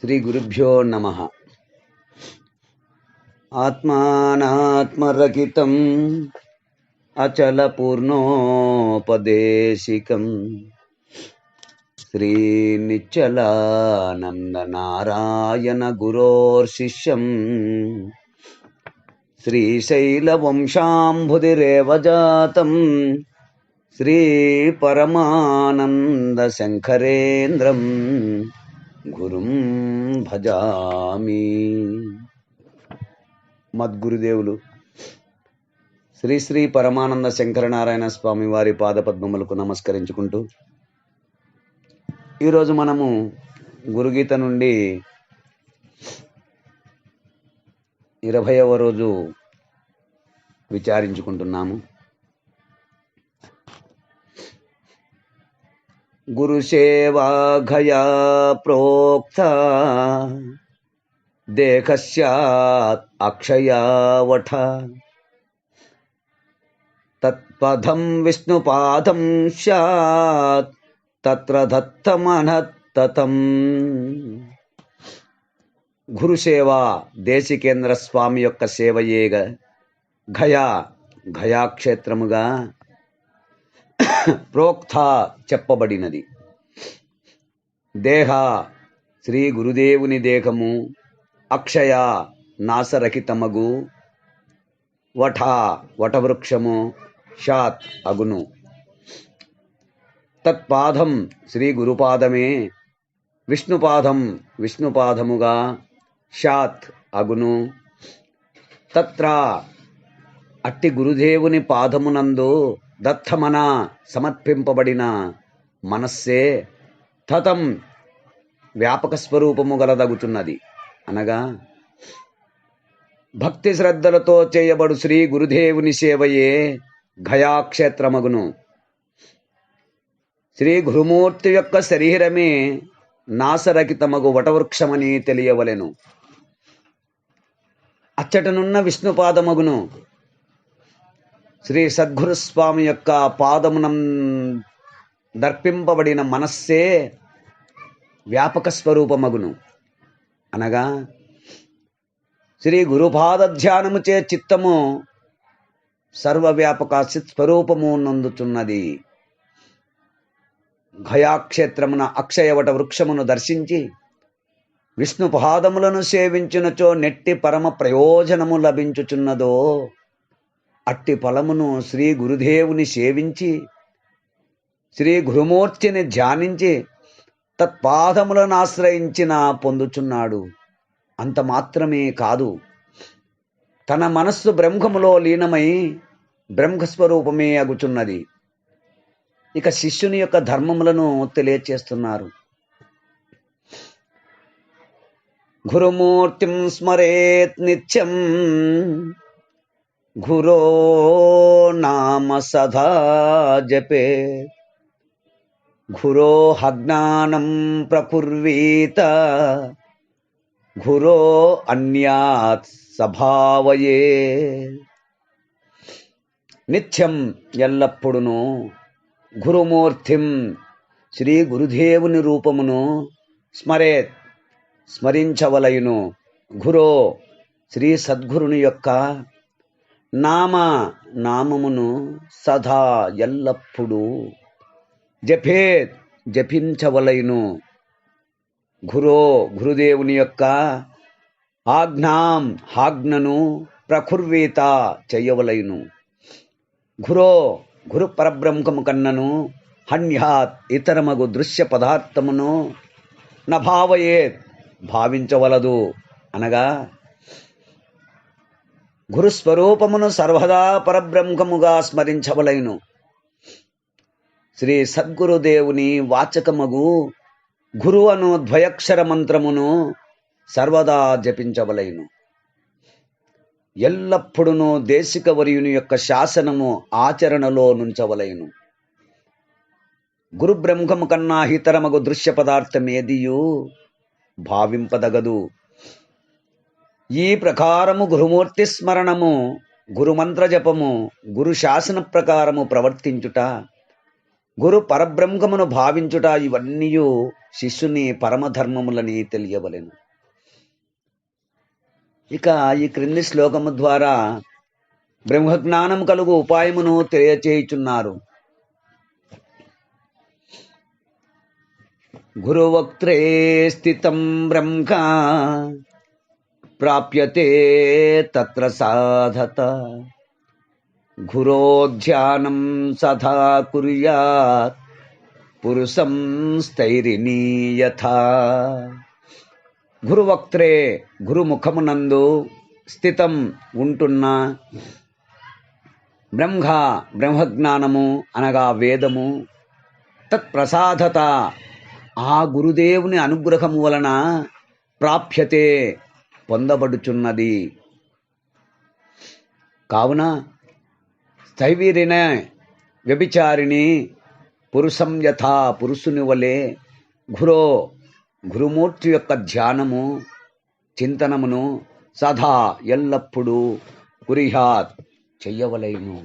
శ్రీ గురుభ్యో నమః. ఆత్మానాత్మరహితం అచల పూర్ణోపదేశికం శ్రీ నిశ్చలానంద నారాయణ గురోర్శిష్యం శ్రీశైల వంశాంబుధిరేవ జాతం శ్రీ పరమానంద శంకరేంద్రం గురుం భజామి. మద్గురుదేవులు శ్రీ శ్రీ పరమానంద శంకరనారాయణ స్వామి వారి పాదపద్మములకు నమస్కరించుకుంటూ ఈరోజు మనము గురుగీత నుండి 20వ రోజు విచారించుకుంటున్నాము. గురుసేవా ఘయా ప్రోక్త దేహస్యాత్ అక్షయావఠ తత్పదం విష్ణుపాదం స్యాత్ తత్ర దత్తమనత్తతం. గురుసేవ దేశికేంద్ర స్వామి యొక్క సేవయే ఘయాక్షేత్రముగా ప్రోక్త చెప్పబడినది. దేహ శ్రీ గురుదేవుని దేహము, అక్షయ నాశరహితమగు, వటవృక్షము షాత్ అగును. తత్పాదం శ్రీ గురుపాదమే, విష్ణుపాదముగా షాత్ అగును. తత్ర అట్టి గురుదేవుని పాదమునందు దత్తమన సమర్పింపబడిన మనస్సే తతం వ్యాపక స్వరూపము గలదగుతున్నది. అనగా భక్తి శ్రద్ధలతో చేయబడు శ్రీ గురుదేవుని సేవయే ఘయాక్షేత్రమగును. శ్రీ గురుమూర్తి యొక్క శరీరమే నాశరహితమగు వటవృక్షమని తెలియవలెను. అచ్చటనున్న విష్ణుపాదమగును. శ్రీ సద్గురుస్వామి యొక్క పాదమునం దర్పింపబడిన మనస్సే వ్యాపక స్వరూపమగును. అనగా శ్రీ గురుపాద ధ్యానముచే చిత్తము సర్వవ్యాపక చిత్స్వరూపము నందుతున్నది. ఘయాక్షేత్రమున అక్షయవట వృక్షమును దర్శించి విష్ణుపాదములను సేవించునచో నెట్టి పరమ ప్రయోజనము లభించుచున్నదో అట్టి ఫలమును శ్రీ గురుదేవుని సేవించి శ్రీ గురుమూర్తిని ధ్యానించి తత్పాదములను ఆశ్రయించిన పొందుచున్నాడు. అంత మాత్రమే కాదు, తన మనస్సు బ్రహ్మములో లీనమై బ్రహ్మస్వరూపమే అగుచున్నది. ఇక శిష్యుని యొక్క ధర్మములను తెలియచేస్తున్నారు. గురుమూర్తిం స్మరేత్ నిత్యం గురో నామ సదా జపే గురో అజ్ఞానం ప్రకుర్వీత గురో అన్యాత్ సభావయే. నిత్యం ఎల్లప్పుడును గురుమూర్తిం శ్రీ గురుదేవుని రూపమును స్మరించవలయును. గురో శ్రీ సద్గురుని యొక్క నామమును సదా ఎల్లప్పుడూ జపించవలయును. గురుదేవుని యొక్క ఆజ్ఞను ప్రకుర్వీత చెయ్యవలయును. గురు పరబ్రహ్మము కన్నను హన్యాత్ ఇతరమగు దృశ్య పదార్థమును నభావయేత్ భావించవలదు. అనగా గురుస్వరూపమును సర్వదా పరబ్రహ్మముగా స్మరించవలయును. శ్రీ సద్గురుదేవుని వాచకమగు గురు అను ద్వయక్షర మంత్రమును సర్వదా జపించవలయును. ఎల్లప్పుడూ దేశిక వర్యుని యొక్క శాసనము ఆచరణలో నుంచవలయును. గురు బ్రహ్మము కన్నా ఇతరమగు దృశ్య పదార్థం ఏదియు భావింపదగదు. ఈ ప్రకారము గురుమూర్తి స్మరణము, గురుమంత్ర జపము, గురు శాసన ప్రకారము ప్రవర్తించుట గురు పరబ్రహ్మమును భావించుట ఇవన్నీ శిష్యుని పరమధర్మములని తెలియవలెను. ఇక ఈ క్రింది శ్లోకము ద్వారా బ్రహ్మజ్ఞానం కలుగు ఉపాయమును తెలియచేయుచున్నారు. గురువక్త్రే స్థితం బ్రహ్మ ప్రాప్యతే తత్ర సాధత గురోధ్యానం సదా కుర్యాత్ పురుషం స్థైరిణీ యథా. గురువక్త్రే గురుముఖమునందు స్థితం ఉంటున్న బ్రహ్మజ్ఞానము అనగా వేదము తత్ప్రసాదత ఆ గురుదేవుని అనుగ్రహము వలన ప్రాప్యతే పొందబడుచున్నది. కావున స్థైర్యణ వ్యభిచారిణి పురుషం యథా పురుషుని వలె గురుమూర్తి యొక్క ధ్యానము చింతనమును సదా ఎల్లప్పుడూ కురియాత్ చెయ్యవలెను.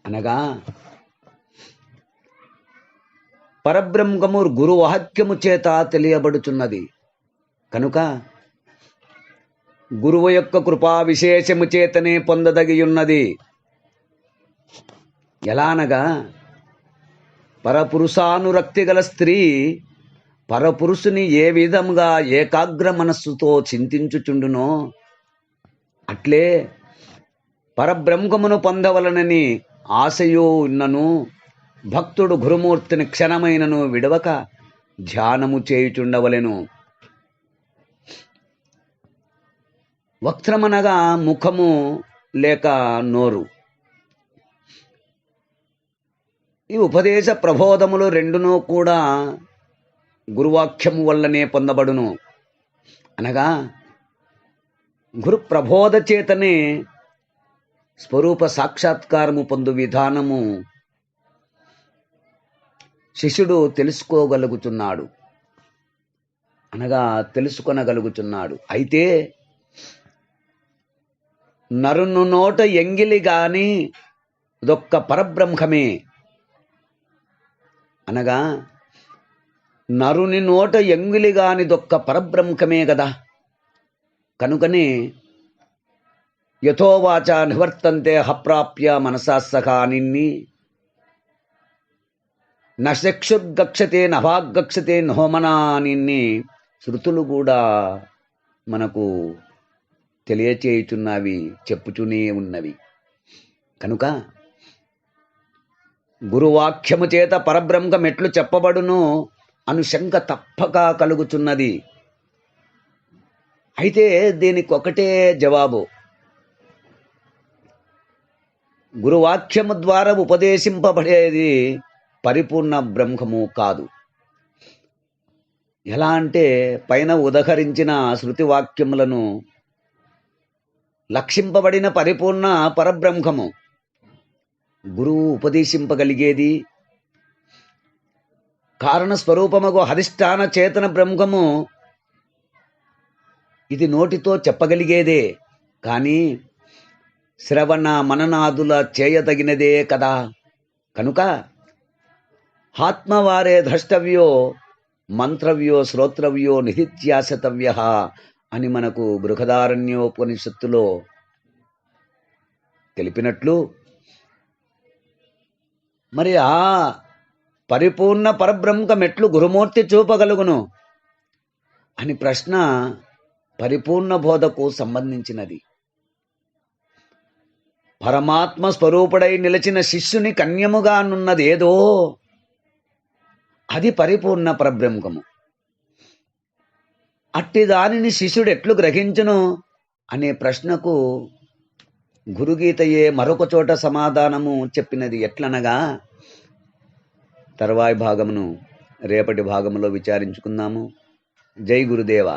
అనగా పరబ్రహ్మము గురువాక్యము చేత తెలియబడుచున్నది కనుక గురువు యొక్క కృపా విశేషము చేతనే పొందదగియున్నది. ఎలా అనగా పరపురుషానురక్తి గల స్త్రీ పరపురుషుని ఏ విధముగా ఏకాగ్ర మనస్సుతో చింతించుచుండునో అట్లే పరబ్రహ్మమును పొందవలనని ఆశయు ఉన్నను భక్తుడు గురుమూర్తిని క్షణమైనను విడవక ధ్యానము చేయుచుండవలెను. వక్త్రమనగా ముఖము లేక నోరు. ఈ ఉపదేశ ప్రబోధములు రెండునూ కూడా గురువాక్యము వల్లనే పొందబడును. అనగా గురు ప్రబోధ చేతనే స్వరూప సాక్షాత్కారము పొందు విధానము శిష్యుడు తెలుసుకోగలుగుతున్నాడు, అనగా తెలుసుకొనగలుగుతున్నాడు. అయితే నరును నోట ఎంగిలి గాని ఇదొక్క పరబ్రహ్మమే. అనగా నరుని నోట ఎంగిలి గానిదొక్క పరబ్రహ్మమే కదా. కనుకనే యథోవాచ నివర్తంతే హప్రాప్య మనసా సఖానిన్ని నచక్షుర్గక్షతే నభాగక్షతే నోమనానిన్ని శృతులు కూడా మనకు తెలియచేయుచున్నవి, చెప్పుచునే ఉన్నవి. కనుక గురువాక్యము చేత పరబ్రహ్మం ఎట్లు చెప్పబడును అను శంక తప్పక కలుగుచున్నది. అయితే దీనికి ఒకటే జవాబు, గురువాక్యము ద్వారా ఉపదేశింపబడేది పరిపూర్ణ బ్రహ్మము కాదు. ఎలా అంటే పైన ఉదహరించిన శృతివాక్యములను లక్షింపబడిన పరిపూర్ణ పరబ్రహ్మము గురువు ఉపదేశింపగలిగేది కారణస్వరూపముగు అధిష్టాన చేతన బ్రహ్మము ఇది నోటితో చెప్పగలిగేదే, కానీ శ్రవణ మననాదుల చేయదగినదే కదా. కనుక ఆత్మవారే ద్రష్టవ్యో మంత్రవ్యో శ్రోత్రవ్యో నిధిత్యాసతవ్య అని మనకు బృహదారణ్యోపనిషత్తులో తెలిపినట్లు, మరి ఆ పరిపూర్ణ పరబ్రహ్మం ఎట్లు గురుమూర్తి చూపగలుగును అని ప్రశ్న పరిపూర్ణ బోధకు సంబంధించినది. పరమాత్మ స్వరూపుడై నిలిచిన శిష్యుని కన్యముగా నున్నదేదో అది పరిపూర్ణ పరబ్రహ్మము. అట్టి దానిని శిష్యుడు ఎట్లు గ్రహించును అనే ప్రశ్నకు గురుగీతయే మరొక చోట సమాధానము చెప్పినది. ఎట్లనగా తర్వాయి భాగమును రేపటి భాగములో విచారించుకుందాము. జై గురుదేవ.